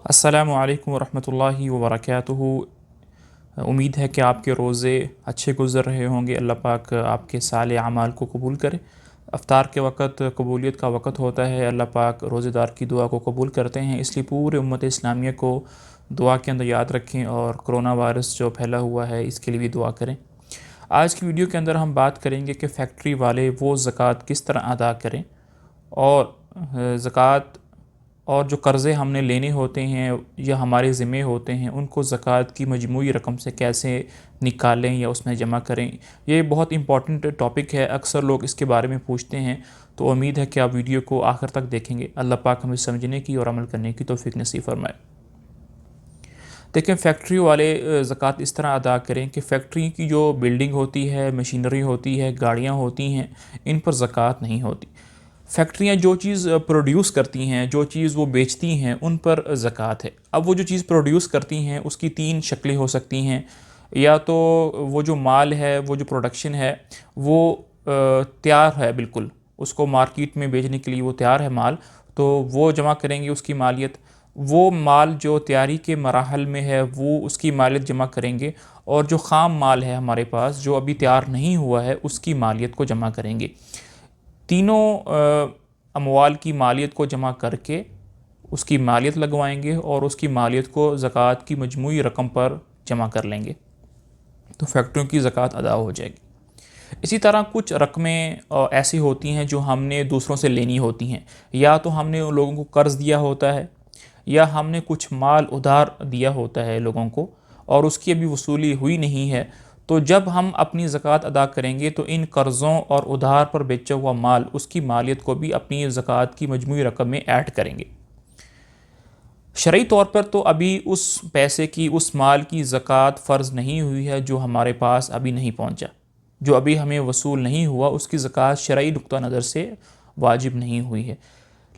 अस्सलामु अलैकुम वरहमतुल्लाहि वबरकातुहू। उम्मीद है कि आपके रोज़े अच्छे गुज़र रहे होंगे। अल्लाह पाक आपके साले अमाल को कबूल करे। अफ्तार के वक़्त कबूलियत का वक़्त होता है। अल्लाह पाक रोज़ेदार की दुआ को कबूल करते हैं, इसलिए पूरे उम्मत इस्लामिया को दुआ के अंदर याद रखें और कोरोना वायरस जो फैला हुआ है इसके लिए भी दुआ करें। आज की वीडियो के अंदर हम बात करेंगे कि फ़ैक्ट्री वाले वो ज़कात किस तरह अदा करें और ज़कात और जो कर्ज़े हमने लेने होते हैं या हमारे ज़िम्मे होते हैं उनको ज़कात की मजमूई रकम से कैसे निकालें या उसमें जमा करें। ये बहुत इम्पॉर्टेंट टॉपिक है, अक्सर लोग इसके बारे में पूछते हैं, तो उम्मीद है कि आप वीडियो को आखिर तक देखेंगे। अल्लाह पाक हमें समझने की और अमल करने की तौफ़ीक नसीब फरमाए। देखें, फ़ैक्ट्री वाले ज़कात इस तरह अदा करें कि फ़ैक्ट्री की जो बिल्डिंग होती है, मशीनरी होती है, गाड़ियाँ होती हैं, इन पर ज़कात नहीं होती। फैक्ट्रियाँ जो चीज़ प्रोड्यूस करती हैं, जो चीज़ वो बेचती हैं, उन पर ज़कात है। अब वो जो चीज़ प्रोड्यूस करती हैं उसकी 3 शक्लें हो सकती हैं। या तो वो जो माल है, वो जो प्रोडक्शन है, वो तैयार है बिल्कुल, उसको मार्केट में बेचने के लिए वो तैयार है माल, तो वो जमा करेंगे उसकी मालियत। वो माल जो तैयारी के मराहल में है वो उसकी मालियत जमा करेंगे, और जो ख़ाम माल है हमारे पास जो अभी तैयार नहीं हुआ है उसकी मालियत को जमा करेंगे। तीनों अमवाल की मालियत को जमा करके उसकी मालियत लगवाएंगे और उसकी मालियत को ज़कात की मजमूई रकम पर जमा कर लेंगे, तो फैक्ट्रियों की ज़कात अदा हो जाएगी। इसी तरह कुछ रकमें ऐसी होती हैं जो हमने दूसरों से लेनी होती हैं, या तो हमने उन लोगों को कर्ज़ दिया होता है या हमने कुछ माल उधार दिया होता है लोगों को और उसकी अभी वसूली हुई नहीं है। तो जब हम अपनी ज़कात अदा करेंगे तो इन कर्ज़ों और उधार पर बेचा हुआ माल, उसकी मालियत को भी अपनी ज़कात की मजमूई रकम में ऐड करेंगे। शरई तौर पर तो अभी उस पैसे की, उस माल की ज़कात फ़र्ज़ नहीं हुई है जो हमारे पास अभी नहीं पहुंचा, जो अभी हमें वसूल नहीं हुआ, उसकी ज़कात शरई नुक्ता नज़र से वाजिब नहीं हुई है।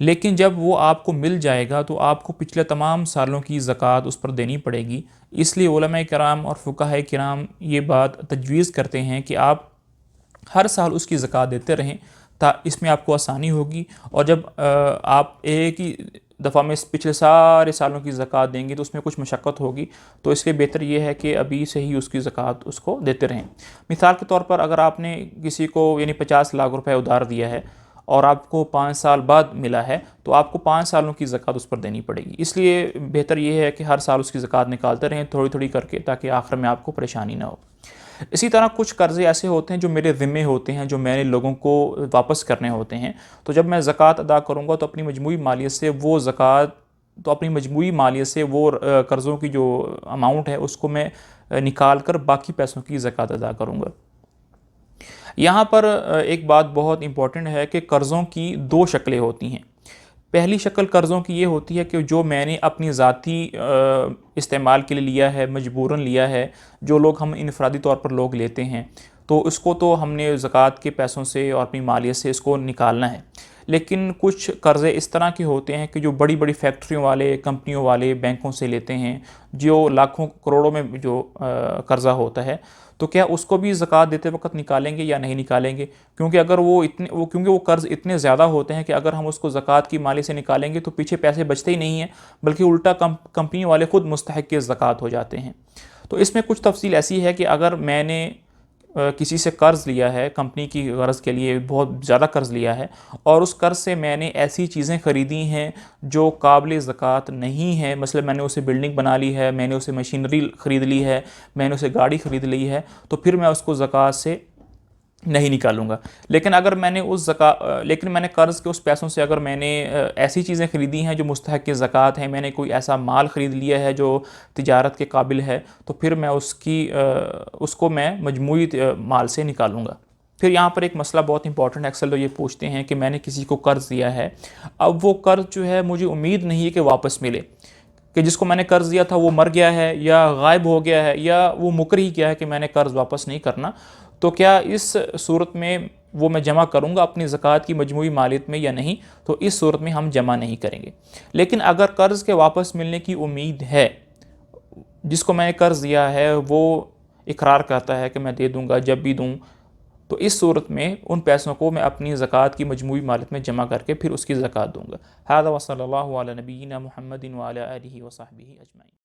लेकिन जब वो आपको मिल जाएगा तो आपको पिछले तमाम सालों की ज़कात उस पर देनी पड़ेगी। इसलिए उलमाए किराम और फ़ुक़हा किराम ये बात तजवीज़ करते हैं कि आप हर साल उसकी ज़कात देते रहें, ता इसमें आपको आसानी होगी। और जब आप एक ही दफ़ा में पिछले सारे सालों की ज़कात देंगे तो उसमें कुछ मशक्क़त होगी, तो इसलिए बेहतर ये है कि अभी से ही उसकी ज़कात उसको देते रहें। मिसाल के तौर पर अगर आपने किसी को यानी 50 लाख रुपए उधार दिया है और आपको 5 साल बाद मिला है, तो आपको 5 सालों की ज़कात उस पर देनी पड़ेगी। इसलिए बेहतर ये है कि हर साल उसकी ज़कात निकालते रहें थोड़ी थोड़ी करके, ताकि आखिर में आपको परेशानी ना हो। इसी तरह कुछ कर्ज़े ऐसे होते हैं जो मेरे ज़िम्मे होते हैं, जो मैंने लोगों को वापस करने होते हैं। तो जब मैं ज़कात अदा करूँगा तो अपनी मजमूई मालियत से वो ज़कात, तो अपनी मजमूई मालियत से वो कर्ज़ों की जो अमाउंट है उसको मैं निकाल कर बाकी पैसों की ज़कात अदा करूँगा। यहाँ पर एक बात बहुत इम्पॉर्टेंट है कि कर्ज़ों की 2 शक्लें होती हैं। पहली शक्ल कर्ज़ों की ये होती है कि जो मैंने अपनी ज़ाती इस्तेमाल के लिए लिया है, मजबूरन लिया है, जो लोग हम इनफ़रादी तौर पर लोग लेते हैं, तो इसको तो हमने ज़कात के पैसों से और अपनी मालियत से इसको निकालना है। लेकिन कुछ कर्ज़े इस तरह के होते हैं कि जो बड़ी बड़ी फैक्ट्रियों वाले, कंपनियों वाले बैंकों से लेते हैं, जो लाखों करोड़ों में जो कर्ज़ा होता है, तो क्या उसको भी ज़कात देते वक़्त निकालेंगे या नहीं निकालेंगे? क्योंकि वो कर्ज़ इतने ज़्यादा होते हैं कि अगर हम उसको ज़कात की माली से निकालेंगे तो पीछे पैसे बचते ही नहीं हैं, बल्कि उल्टा कंपनी वाले ख़ुद मुस्तहिक़ ज़कात हो जाते हैं। तो इसमें कुछ तफ़सील ऐसी है कि अगर मैंने किसी से कर्ज़ लिया है, कंपनी की ग़रज़ के लिए बहुत ज़्यादा कर्ज़ लिया है, और उस कर्ज़ से मैंने ऐसी चीज़ें ख़रीदी हैं जो काबिल ज़कात नहीं है, मसलन मैंने उसे बिल्डिंग बना ली है, मैंने उसे मशीनरी ख़रीद ली है, मैंने उसे गाड़ी ख़रीद ली है, तो फिर मैं उसको ज़कात से नहीं निकालूंगा। लेकिन मैंने कर्ज़ के उस पैसों से अगर मैंने ऐसी चीज़ें ख़रीदी हैं जो मुस्तहिक़ ज़कात हैं, मैंने कोई ऐसा माल ख़रीद लिया है जो तिजारत के काबिल है, तो फिर मैं उसको मैं मजमूई माल से निकालूंगा। फिर यहाँ पर एक मसला बहुत इंपॉर्टेंट है, अक्सर लोग ये पूछते हैं कि मैंने किसी को कर्ज़ दिया है, अब वो कर्ज़ जो है मुझे उम्मीद नहीं है कि वापस मिले, कि जिसको मैंने कर्ज़ दिया था वो मर गया है या गायब हो गया है या वो मुकर ही गया है कि मैंने कर्ज़ वापस नहीं करना, तो क्या इस सूरत में वो मैं जमा करूँगा अपनी ज़कात की मजमूई मालियत में या नहीं? तो इस सूरत में हम जमा नहीं करेंगे। लेकिन अगर कर्ज़ के वापस मिलने की उम्मीद है, जिसको मैंने कर्ज़ दिया है वो इकरार करता है कि मैं दे दूँगा जब भी दूँ, तो इस सूरत में उन पैसों को मैं अपनी ज़कात की मजमूई मालियत में जमा करके फिर उसकी ज़कात दूँगा। हाज़ा व सल्लल्लाहु अला नबीना मुहम्मदिन व अला आलिहि व सहबिही अजमईन।